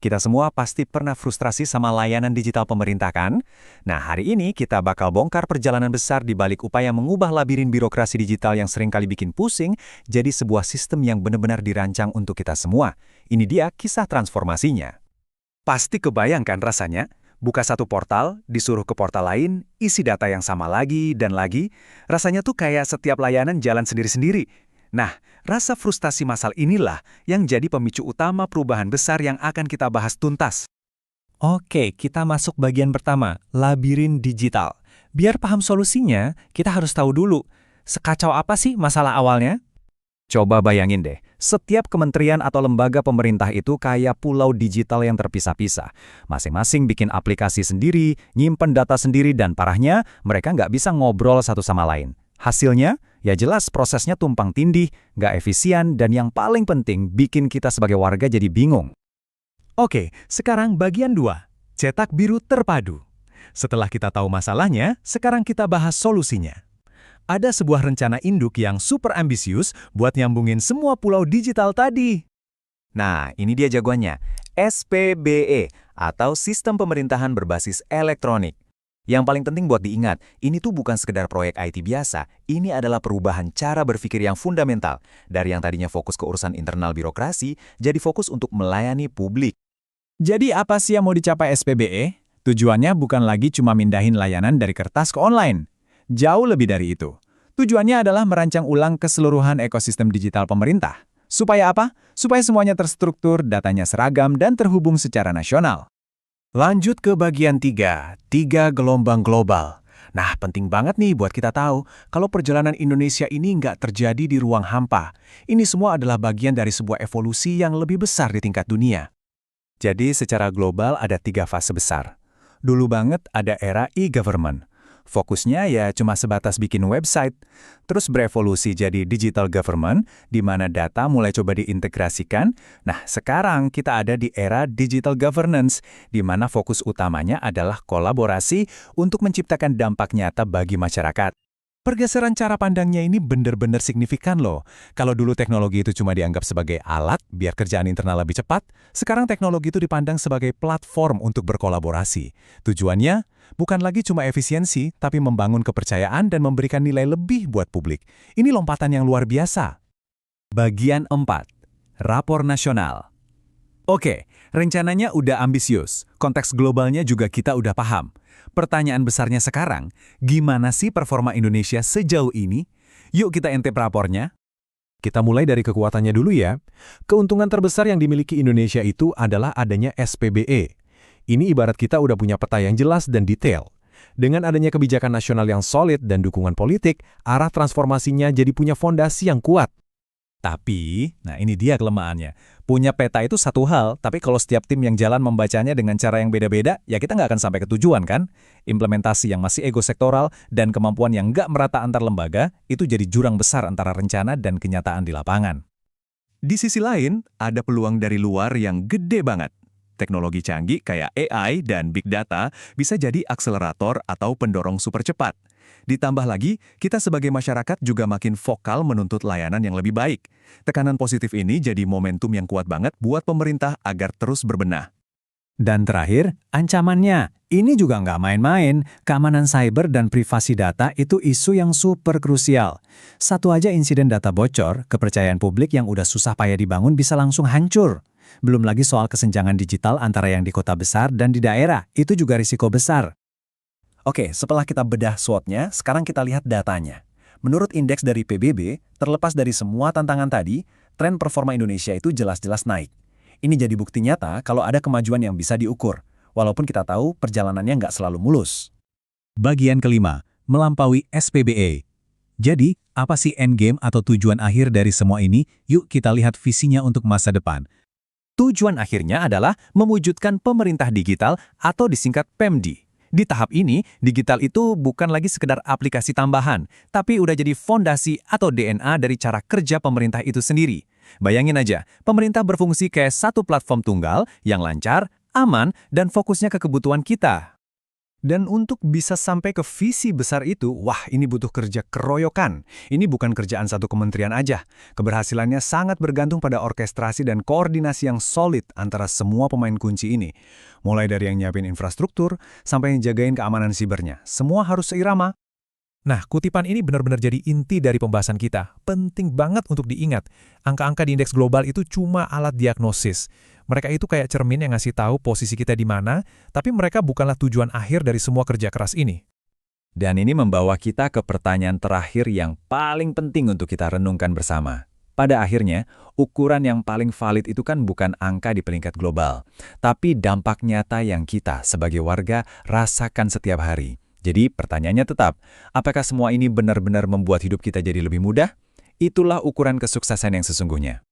Kita semua pasti pernah frustrasi sama layanan digital pemerintah kan? Nah, hari ini kita bakal bongkar perjalanan besar di balik upaya mengubah labirin birokrasi digital yang seringkali bikin pusing jadi sebuah sistem yang benar-benar dirancang untuk kita semua. Ini dia kisah transformasinya. Pasti kebayangkan rasanya? Buka satu portal, disuruh ke portal lain, isi data yang sama lagi dan lagi. Rasanya tuh kayak setiap layanan jalan sendiri-sendiri. Nah, rasa frustasi massal inilah yang jadi pemicu utama perubahan besar yang akan kita bahas tuntas. Oke, kita masuk bagian pertama, labirin digital. Biar paham solusinya, kita harus tahu dulu, sekacau apa sih masalah awalnya? Coba bayangin deh, setiap kementerian atau lembaga pemerintah itu kayak pulau digital yang terpisah-pisah. Masing-masing bikin aplikasi sendiri, nyimpen data sendiri, dan parahnya, mereka nggak bisa ngobrol satu sama lain. Hasilnya, ya jelas prosesnya tumpang tindih, nggak efisien, dan yang paling penting bikin kita sebagai warga jadi bingung. Oke, sekarang bagian 2, cetak biru terpadu. Setelah kita tahu masalahnya, sekarang kita bahas solusinya. Ada sebuah rencana induk yang super ambisius buat nyambungin semua pulau digital tadi. Nah, ini dia jagoannya, SPBE, atau Sistem Pemerintahan Berbasis Elektronik. Yang paling penting buat diingat, ini tuh bukan sekedar proyek IT biasa, ini adalah perubahan cara berpikir yang fundamental. Dari yang tadinya fokus ke urusan internal birokrasi, jadi fokus untuk melayani publik. Jadi apa sih yang mau dicapai SPBE? Tujuannya bukan lagi cuma mindahin layanan dari kertas ke online. Jauh lebih dari itu. Tujuannya adalah merancang ulang keseluruhan ekosistem digital pemerintah. Supaya apa? Supaya semuanya terstruktur, datanya seragam, dan terhubung secara nasional. Lanjut ke bagian 3 gelombang global. Nah, penting banget nih buat kita tahu kalau perjalanan Indonesia ini nggak terjadi di ruang hampa. Ini semua adalah bagian dari sebuah evolusi yang lebih besar di tingkat dunia. Jadi secara global ada 3 fase besar. Dulu banget ada era e-government. Fokusnya ya cuma sebatas bikin website, terus berevolusi jadi digital government, di mana data mulai coba diintegrasikan. Nah, sekarang kita ada di era digital governance, di mana fokus utamanya adalah kolaborasi untuk menciptakan dampak nyata bagi masyarakat. Pergeseran cara pandangnya ini benar-benar signifikan loh. Kalau dulu teknologi itu cuma dianggap sebagai alat biar kerjaan internal lebih cepat, sekarang teknologi itu dipandang sebagai platform untuk berkolaborasi. Tujuannya bukan lagi cuma efisiensi, tapi membangun kepercayaan dan memberikan nilai lebih buat publik. Ini lompatan yang luar biasa. Bagian 4, Rapor Nasional. Oke, rencananya udah ambisius, konteks globalnya juga kita udah paham. Pertanyaan besarnya sekarang, gimana sih performa Indonesia sejauh ini? Yuk kita intip rapornya. Kita mulai dari kekuatannya dulu ya. Keuntungan terbesar yang dimiliki Indonesia itu adalah adanya SPBE. Ini ibarat kita udah punya peta yang jelas dan detail. Dengan adanya kebijakan nasional yang solid dan dukungan politik, arah transformasinya jadi punya fondasi yang kuat. Tapi, nah ini dia kelemahannya. Punya peta itu satu hal, tapi kalau setiap tim yang jalan membacanya dengan cara yang beda-beda, ya kita nggak akan sampai ke tujuan kan? Implementasi yang masih egosektoral dan kemampuan yang nggak merata antar lembaga, itu jadi jurang besar antara rencana dan kenyataan di lapangan. Di sisi lain, ada peluang dari luar yang gede banget. Teknologi canggih kayak AI dan Big Data bisa jadi akselerator atau pendorong super cepat. Ditambah lagi, kita sebagai masyarakat juga makin vokal menuntut layanan yang lebih baik. Tekanan positif ini jadi momentum yang kuat banget buat pemerintah agar terus berbenah. Dan terakhir, ancamannya. Ini juga nggak main-main. Keamanan cyber dan privasi data itu isu yang super krusial. Satu aja insiden data bocor, kepercayaan publik yang udah susah payah dibangun bisa langsung hancur. Belum lagi soal kesenjangan digital antara yang di kota besar dan di daerah, itu juga risiko besar. Oke, setelah kita bedah SWOT-nya, sekarang kita lihat datanya. Menurut indeks dari PBB, terlepas dari semua tantangan tadi, tren performa Indonesia itu jelas-jelas naik. Ini jadi bukti nyata kalau ada kemajuan yang bisa diukur, walaupun kita tahu perjalanannya nggak selalu mulus. Bagian kelima, melampaui SPBE. Jadi, apa sih endgame atau tujuan akhir dari semua ini? Yuk kita lihat visinya untuk masa depan. Tujuan akhirnya adalah mewujudkan pemerintah digital atau disingkat PEMDI. Di tahap ini, digital itu bukan lagi sekedar aplikasi tambahan, tapi udah jadi fondasi atau DNA dari cara kerja pemerintah itu sendiri. Bayangin aja, pemerintah berfungsi kayak satu platform tunggal yang lancar, aman, dan fokusnya ke kebutuhan kita. Dan untuk bisa sampai ke visi besar itu, wah ini butuh kerja keroyokan. Ini bukan kerjaan satu kementerian aja. Keberhasilannya sangat bergantung pada orkestrasi dan koordinasi yang solid antara semua pemain kunci ini. Mulai dari yang nyiapin infrastruktur, sampai yang jagain keamanan sibernya. Semua harus seirama. Nah, kutipan ini benar-benar jadi inti dari pembahasan kita. Penting banget untuk diingat. Angka-angka di indeks global itu cuma alat diagnosis. Mereka itu kayak cermin yang ngasih tahu posisi kita di mana, tapi mereka bukanlah tujuan akhir dari semua kerja keras ini. Dan ini membawa kita ke pertanyaan terakhir yang paling penting untuk kita renungkan bersama. Pada akhirnya, ukuran yang paling valid itu kan bukan angka di peringkat global, tapi dampak nyata yang kita sebagai warga rasakan setiap hari. Jadi pertanyaannya tetap, apakah semua ini benar-benar membuat hidup kita jadi lebih mudah? Itulah ukuran kesuksesan yang sesungguhnya.